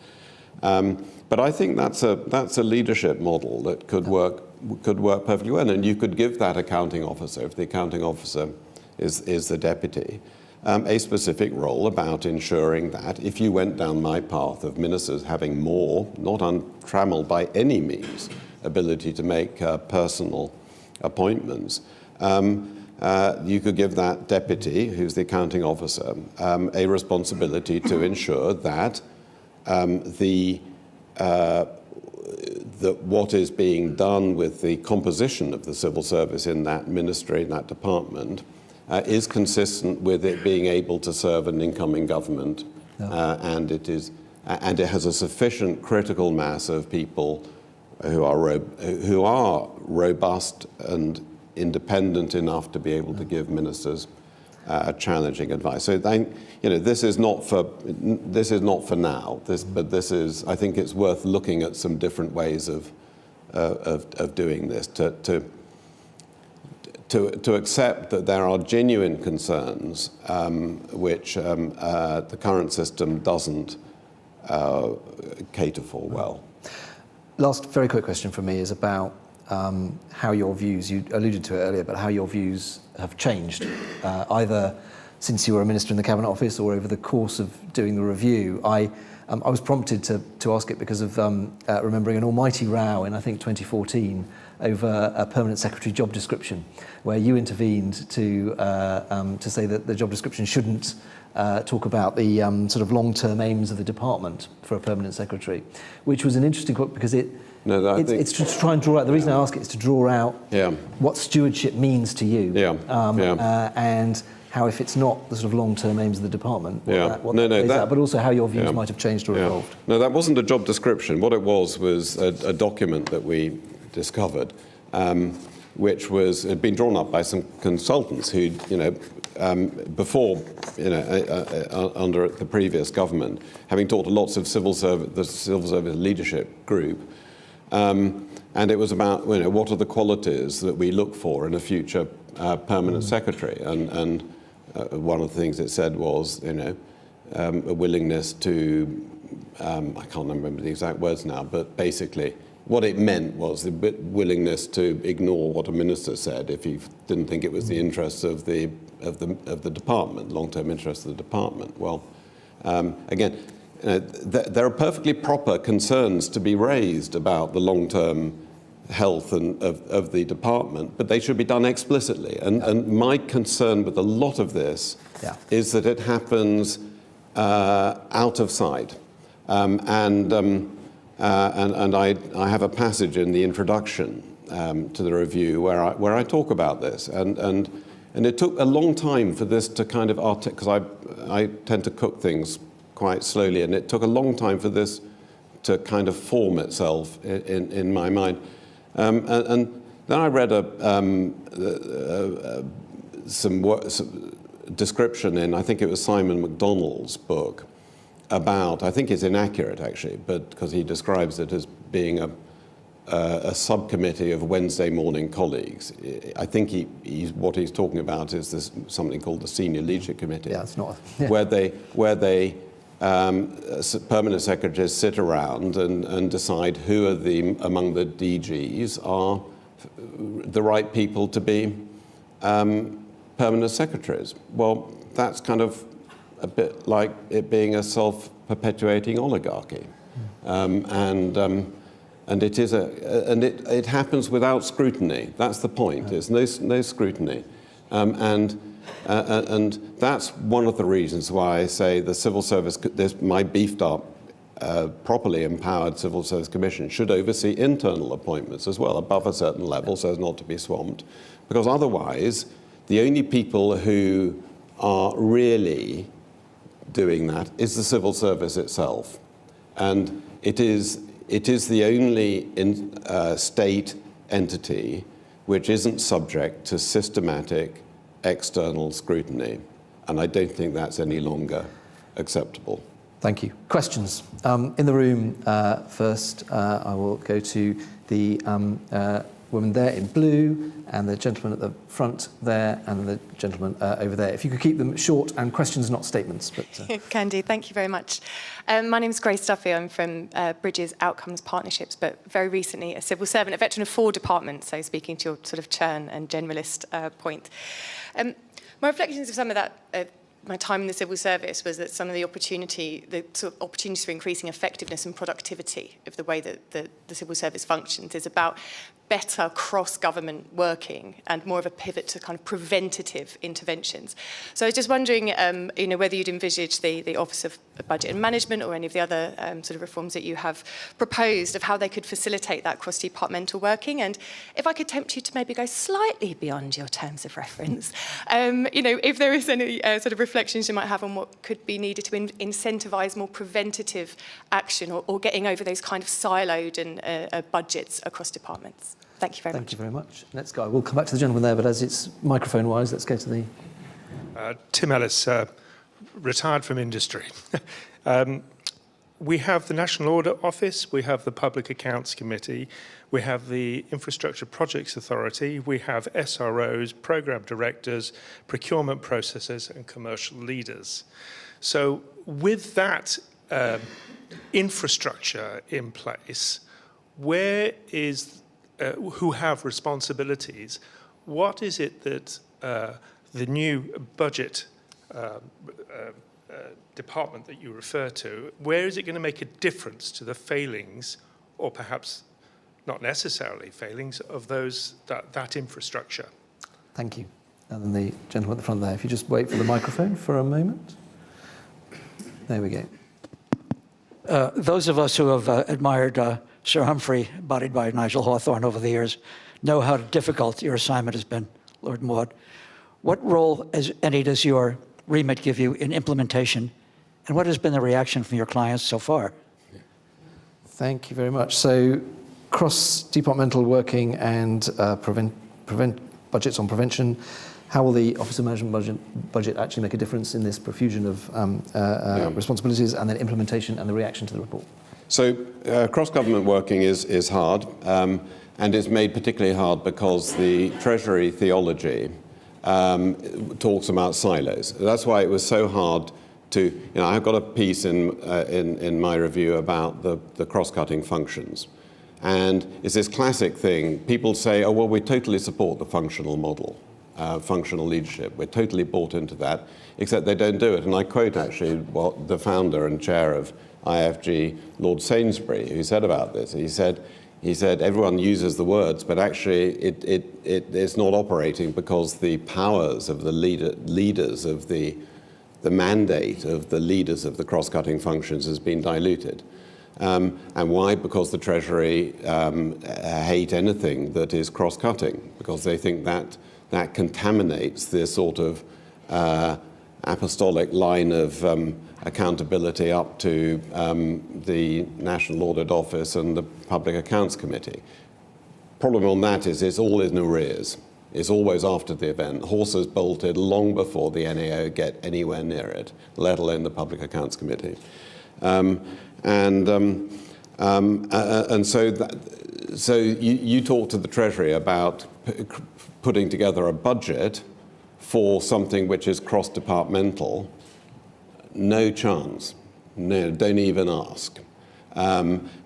But I think that's a leadership model that could work perfectly well, and you could give that accounting officer, if the accounting officer is the deputy, a specific role about ensuring that if you went down my path of ministers having more, not untrammeled by any means, ability to make personal appointments, you could give that deputy, who's the accounting officer, a responsibility to ensure that what is being done with the composition of the civil service in that ministry, in that department, is consistent with it being able to serve an incoming government, and it has a sufficient critical mass of people who are robust and independent enough to be able to give ministers challenging advice. So this is not for now. I think it's worth looking at some different ways of doing this to accept that there are genuine concerns which the current system doesn't cater for well. Last very quick question from me is about how your views, you alluded to it earlier, but how your views have changed, either since you were a minister in the Cabinet Office or over the course of doing the review. I was prompted to ask it because of remembering an almighty row in, I think, 2014 over a permanent secretary job description, where you intervened to say that the job description shouldn't talk about the sort of long-term aims of the department for a permanent secretary, which was an interesting quote because it's to try and draw out, the reason I ask it is to draw out what stewardship means to you, and how if it's not the sort of long-term aims of the department, but also how your views might have changed or evolved. No, that wasn't a job description. What it was a document that we discovered, which had been drawn up by some consultants who, before, under the previous government, having talked to lots of the civil service leadership group, and it was about, what are the qualities that we look for in a future permanent secretary, and one of the things it said was, a willingness to, I can't remember the exact words now, but basically what it meant was the willingness to ignore what a minister said if he didn't think it was the interests of the department, long-term interests of the department. Well, again, there are perfectly proper concerns to be raised about the long-term health of the department, but they should be done explicitly. And my concern with a lot of this is that it happens out of sight. And I have a passage in the introduction to the review where I talk about this. And it took a long time for this to kind of because I tend to cook things quite slowly, and it took a long time for this to kind of form itself in my mind. And then I read some description in, I think it was Simon MacDonald's book, about, I think it's inaccurate actually, but because he describes it as being a subcommittee of Wednesday morning colleagues. I think what he's talking about is this something called the Senior Leadership Committee. Yeah, it's not. Where they permanent secretaries sit around and decide who are among the DGs are the right people to be permanent secretaries. Well, that's kind of a bit like it being a self-perpetuating oligarchy, and it is it happens without scrutiny. That's the point. There's no scrutiny, and that's one of the reasons why I say the civil service, my beefed up, properly empowered civil service commission should oversee internal appointments as well, above a certain level, so as not to be swamped, because otherwise the only people who are really doing that is the civil service itself, and it is the only state entity which isn't subject to systematic external scrutiny, and I don't think that's any longer acceptable. Thank you. Questions? In the room first, I will go to the woman there in blue, and the gentleman at the front there, and the gentleman over there. If you could keep them short and questions, not statements. But, Can do. Thank you very much. My name is Grace Duffy. I'm from Bridges Outcomes Partnerships, but very recently a civil servant, a veteran of 4 departments, so speaking to your sort of churn and generalist point. My reflections of some of that my time in the civil service was that some of the sort of opportunities for increasing effectiveness and productivity of the way that the civil service functions is about better cross-government working and more of a pivot to kind of preventative interventions. So I was just wondering, whether you'd envisage the Office of Budget and Management or any of the other sort of reforms that you have proposed of how they could facilitate that cross-departmental working, and if I could tempt you to maybe go slightly beyond your terms of reference, if there is any sort of reflections you might have on what could be needed to incentivise more preventative action or getting over those kind of siloed and budgets across departments. Thank you very much. Thank you very much. Next guy. We'll come back to the gentleman there, but as it's microphone-wise, let's go to the... Tim Ellis, retired from industry. We have the National Audit Office, we have the Public Accounts Committee, we have the Infrastructure Projects Authority, we have SROs, Programme Directors, Procurement Processors and Commercial Leaders. So with that infrastructure in place, where is who have responsibilities, what is it that the new budget department that you refer to, where is it going to make a difference to the failings, or perhaps not necessarily failings, of that infrastructure? Thank you. And then the gentleman at the front there, if you just wait for the microphone for a moment. There we go. Those of us who have admired Sir Humphrey, embodied by Nigel Hawthorne over the years, know how difficult your assignment has been, Lord Maude. What role, as any, does your remit give you in implementation, and what has been the reaction from your clients so far? Thank you very much. So, cross-departmental working and budgets on prevention. How will the Office of Management budget actually make a difference in this profusion of responsibilities, and then implementation and the reaction to the report? So cross-government working is hard, and is made particularly hard because the Treasury theology talks about silos. That's why it was so hard I've got a piece in my review about the cross-cutting functions. And it's this classic thing. People say, oh, well, we totally support the functional model, functional leadership. We're totally bought into that, except they don't do it. And I quote, actually, what the founder and chair of IFG, Lord Sainsbury, who said about this. He said everyone uses the words, but actually it's not operating because the powers of the leaders of the mandate of the leaders of the cross-cutting functions has been diluted. And why? Because the Treasury hate anything that is cross-cutting, because they think that contaminates this sort of apostolic line of accountability up to the National Audit Office and the Public Accounts Committee. Problem on that is it's all in arrears. It's always after the event. Horses bolted long before the NAO get anywhere near it, let alone the Public Accounts Committee. So you talk to the Treasury about putting together a budget for something which is cross-departmental. No chance. No, don't even ask.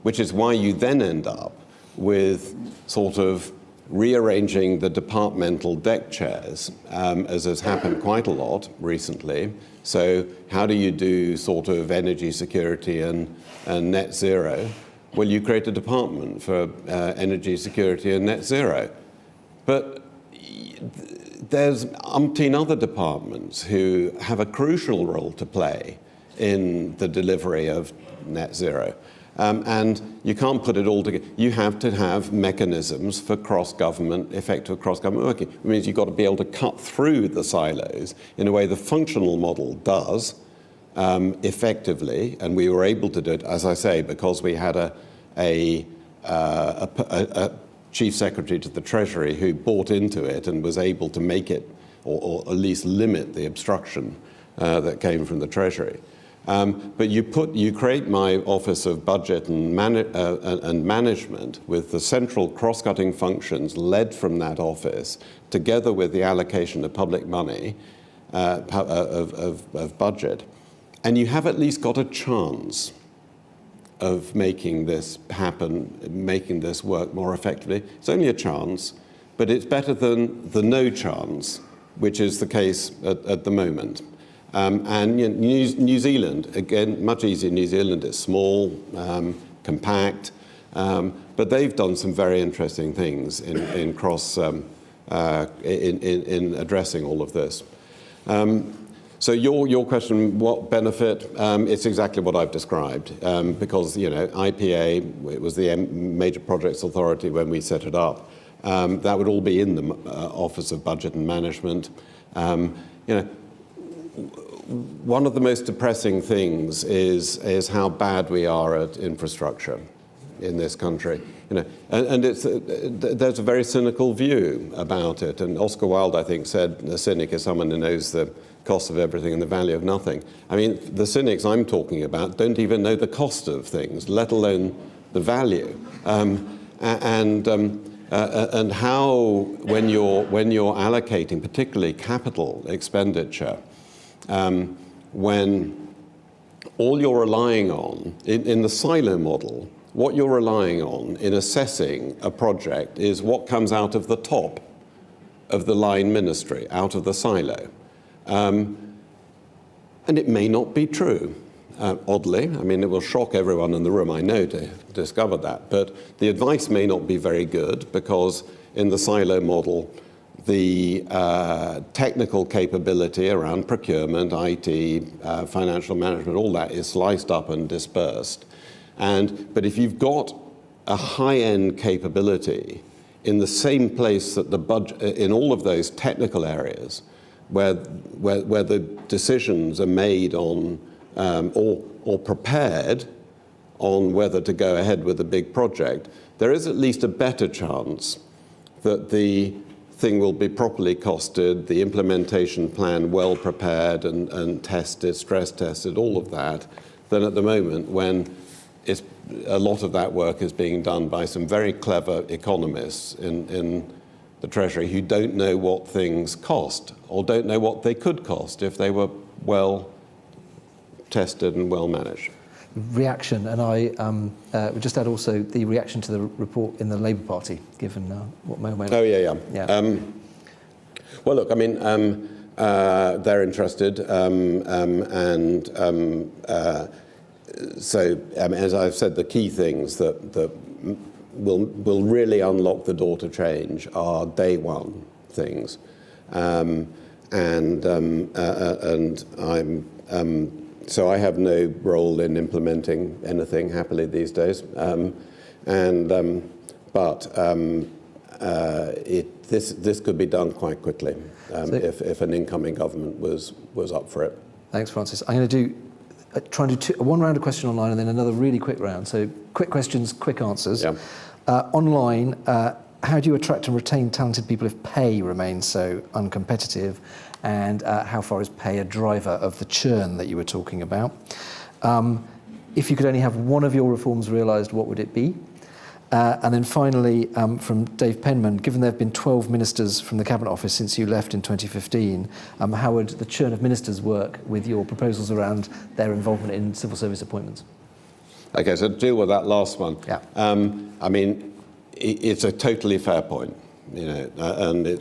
Which is why you then end up with sort of rearranging the departmental deck chairs, as has happened quite a lot recently. So how do you do sort of energy security and net zero? Well, you create a department for energy security and net zero. But there's umpteen other departments who have a crucial role to play in the delivery of net zero. And you can't put it all together. You have to have mechanisms for cross-government, effective cross-government working. It means you've got to be able to cut through the silos in a way the functional model does effectively, and we were able to do it, as I say, because we had a chief secretary to the Treasury who bought into it and was able to make it, or at least limit the obstruction that came from the Treasury. But you create my Office of Budget and Management with the central cross-cutting functions led from that office, together with the allocation of public money, of budget, and you have at least got a chance of making this happen, making this work more effectively. It's only a chance, but it's better than the no chance, which is the case at the moment. And New Zealand, again, much easier. New Zealand is small, compact, but they've done some very interesting things in addressing all of this. So your question, what benefit? It's exactly what I've described, because IPA, it was the Major Projects Authority when we set it up. That would all be in the Office of Budget and Management. One of the most depressing things is how bad we are at infrastructure in this country. And there's a very cynical view about it. And Oscar Wilde, I think, said a cynic is someone who knows the cost of everything and the value of nothing. I mean, the cynics I'm talking about don't even know the cost of things, let alone the value. And how, when you're allocating, particularly capital expenditure, when all you're relying on, in the silo model, what you're relying on in assessing a project is what comes out of the top of the line ministry, out of the silo. And it may not be true, oddly. I mean, it will shock everyone in the room, I know, to discover that. But the advice may not be very good, because in the silo model, the technical capability around procurement, IT, financial management, all that is sliced up and dispersed. But if you've got a high-end capability in the same place that the budget, in all of those technical areas where the decisions are made on or prepared on whether to go ahead with a big project, there is at least a better chance that the thing will be properly costed, the implementation plan well prepared and tested, stress tested, all of that, than at the moment when a lot of that work is being done by some very clever economists in the Treasury who don't know what things cost or don't know what they could cost if they were well tested and well managed. Reaction, and I would just add also the reaction to the report in the Labour Party, given what may or may not. Oh, yeah. Well, look, I mean, they're interested, so as I've said, the key things that will really unlock the door to change are day one things, and so I have no role in implementing anything happily these days, this could be done quite quickly if an incoming government was up for it. Thanks, Francis. I'm going to try and do one round of question online and then another really quick round. So quick questions, quick answers. Yeah. Online, how do you attract and retain talented people if pay remains so uncompetitive? And how far is pay a driver of the churn that you were talking about? If you could only have one of your reforms realised, what would it be? And then finally, from Dave Penman, given there have been 12 ministers from the Cabinet Office since you left in 2015, how would the churn of ministers work with your proposals around their involvement in civil service appointments? Okay, so to deal with that last one. Yeah. I mean, it's a totally fair point, and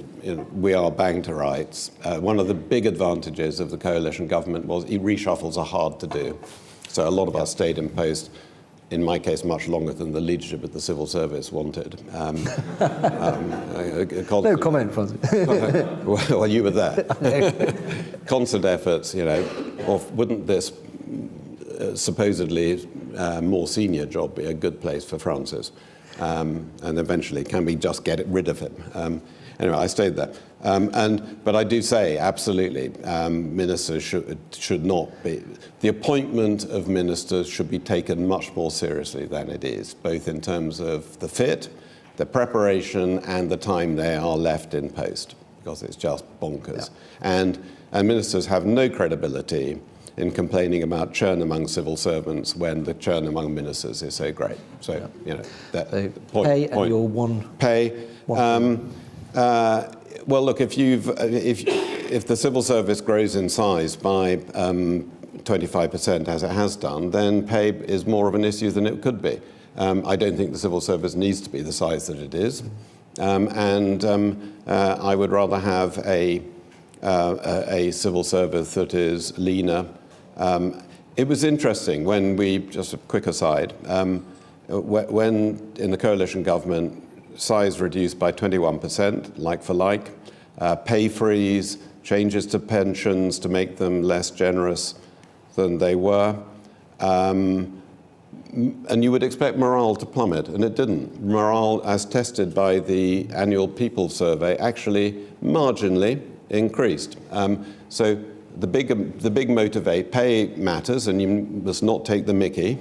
we are bang to rights. One of the big advantages of the coalition government was reshuffles are hard to do. So a lot of us stayed in post, in my case, much longer than the leadership of the civil service wanted. No comment, Francis. Well, you were there. Constant efforts, or wouldn't this supposedly more senior job be a good place for Francis? And eventually, can we just get rid of him? Anyway, I stayed there. But I do say, absolutely, ministers should not be. The appointment of ministers should be taken much more seriously than it is, both in terms of the fit, the preparation, and the time they are left in post, because it's just bonkers. Yeah. And ministers have no credibility in complaining about churn among civil servants when the churn among ministers is so great. So, that so point. Pay and your one. Pay. Well, look, if the civil service grows in size by 25%, as it has done, then pay is more of an issue than it could be. I don't think the civil service needs to be the size that it is, I would rather have a civil service that is leaner. It was interesting when just a quick aside, when in the coalition government, size reduced by 21%, like for like, pay freeze, changes to pensions to make them less generous than they were. And you would expect morale to plummet, and it didn't. Morale, as tested by the annual People Survey, actually marginally increased. So the big motivate, pay matters, and you must not take the mickey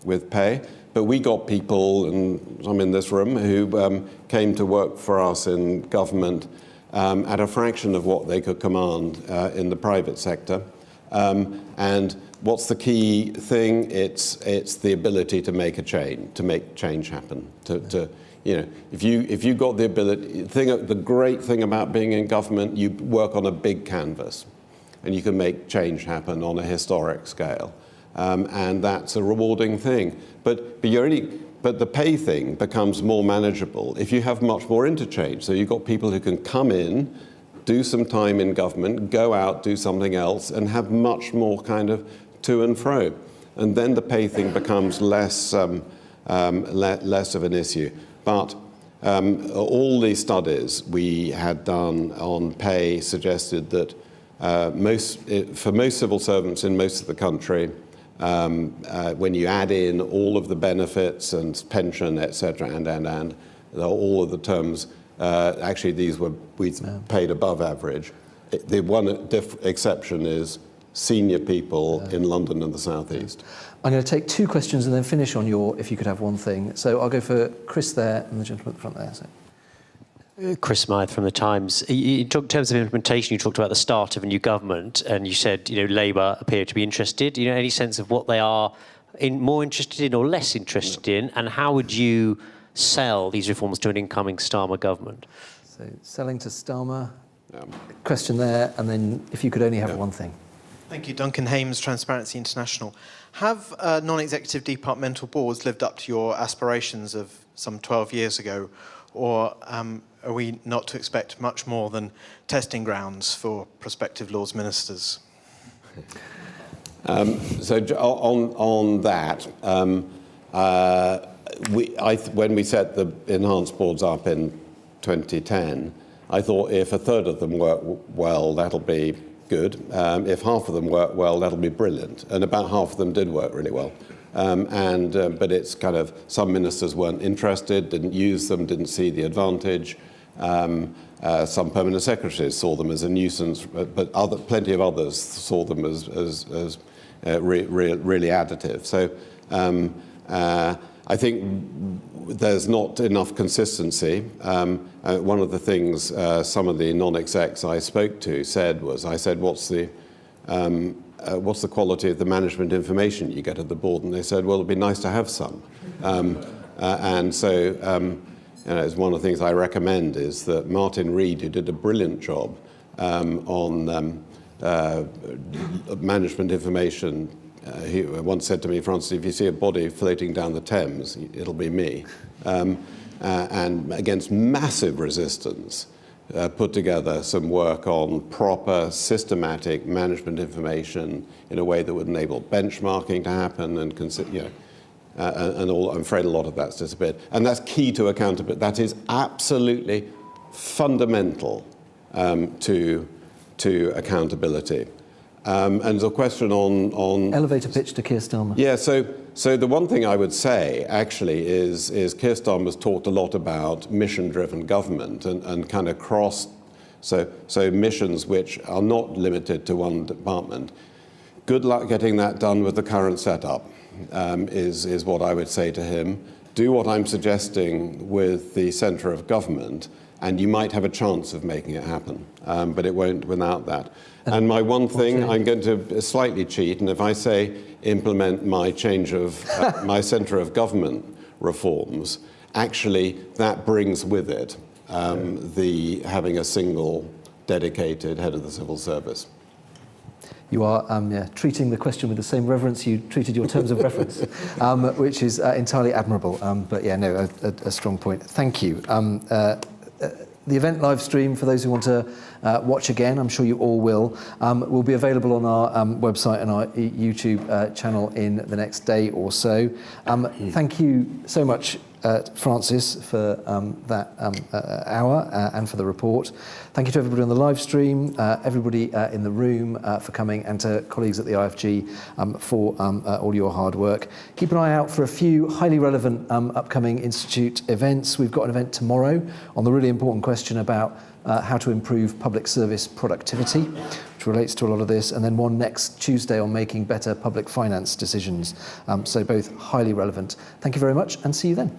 with pay. But we got people, and some in this room, who came to work for us in government at a fraction of what they could command in the private sector. And what's the key thing? It's the ability to make a change, to make change happen. If you got the ability, the great thing about being in government, you work on a big canvas, and you can make change happen on a historic scale. And that's a rewarding thing. But the pay thing becomes more manageable if you have much more interchange. So you've got people who can come in, do some time in government, go out, do something else, and have much more kind of to and fro. And then the pay thing becomes less of an issue. But all the studies we had done on pay suggested that for most civil servants in most of the country, when you add in all of the benefits and pension, etc., and all of the terms, actually we paid above average. The one exception is senior people in London and the South East. I'm going to take two questions and then finish on your, if you could have one thing. So I'll go for Chris there and the gentleman at the front there. So. Chris Smythe from The Times. In terms of implementation, you talked about the start of a new government, and you said, Labour appear to be interested. Any sense of what they are more interested in or less interested in, and how would you sell these reforms to an incoming Starmer government? So selling to Starmer, question there, and then if you could only have one thing. Thank you. Duncan Hames, Transparency International. Have non-executive departmental boards lived up to your aspirations of some 12 years ago, or are we not to expect much more than testing grounds for prospective Lords Ministers? So on that, when we set the enhanced boards up in 2010, I thought if a third of them work well, that'll be good. If half of them work well, that'll be brilliant. And about half of them did work really well. But it's kind of, some ministers weren't interested, didn't use them, didn't see the advantage. Some permanent secretaries saw them as a nuisance, but plenty of others saw them as really additive. So I think there's not enough consistency. One of the things some of the non-execs I spoke to said was, I said, what's the quality of the management information you get at the board? And they said, well, it'd be nice to have some. And so it's one of the things I recommend is that Martin Reed, who did a brilliant job on management information, he once said to me, Francis, if you see a body floating down the Thames, it'll be me. And against massive resistance, put together some work on proper, systematic management information in a way that would enable benchmarking to happen and I'm afraid a lot of that's disappeared. And that's key to accountability. That is absolutely fundamental to accountability. And the question on elevator pitch to Keir Starmer. Yeah, so the one thing I would say actually is Keir Starmer's talked a lot about mission-driven government and kind of so missions which are not limited to one department. Good luck getting that done with the current setup, is what I would say to him. Do what I'm suggesting with the centre of government, and you might have a chance of making it happen, but it won't without that. And my one thing, I'm going to slightly cheat, and if I say implement my change of my centre of government reforms, actually that brings with it the having a single dedicated head of the civil service. You are treating the question with the same reverence you treated your terms of reference, which is entirely admirable. But yeah, no, a strong point. Thank you. The event live stream, for those who want to watch again, I'm sure you all will be available on our website and our YouTube channel in the next day or so. Thank you so much, Francis, for that hour and for the report. Thank you to everybody on the live stream, everybody in the room for coming, and to colleagues at the IFG for all your hard work. Keep an eye out for a few highly relevant upcoming Institute events. We've got an event tomorrow on the really important question about how to improve public service productivity, which relates to a lot of this, and then one next Tuesday on making better public finance decisions. So both highly relevant. Thank you very much, and see you then.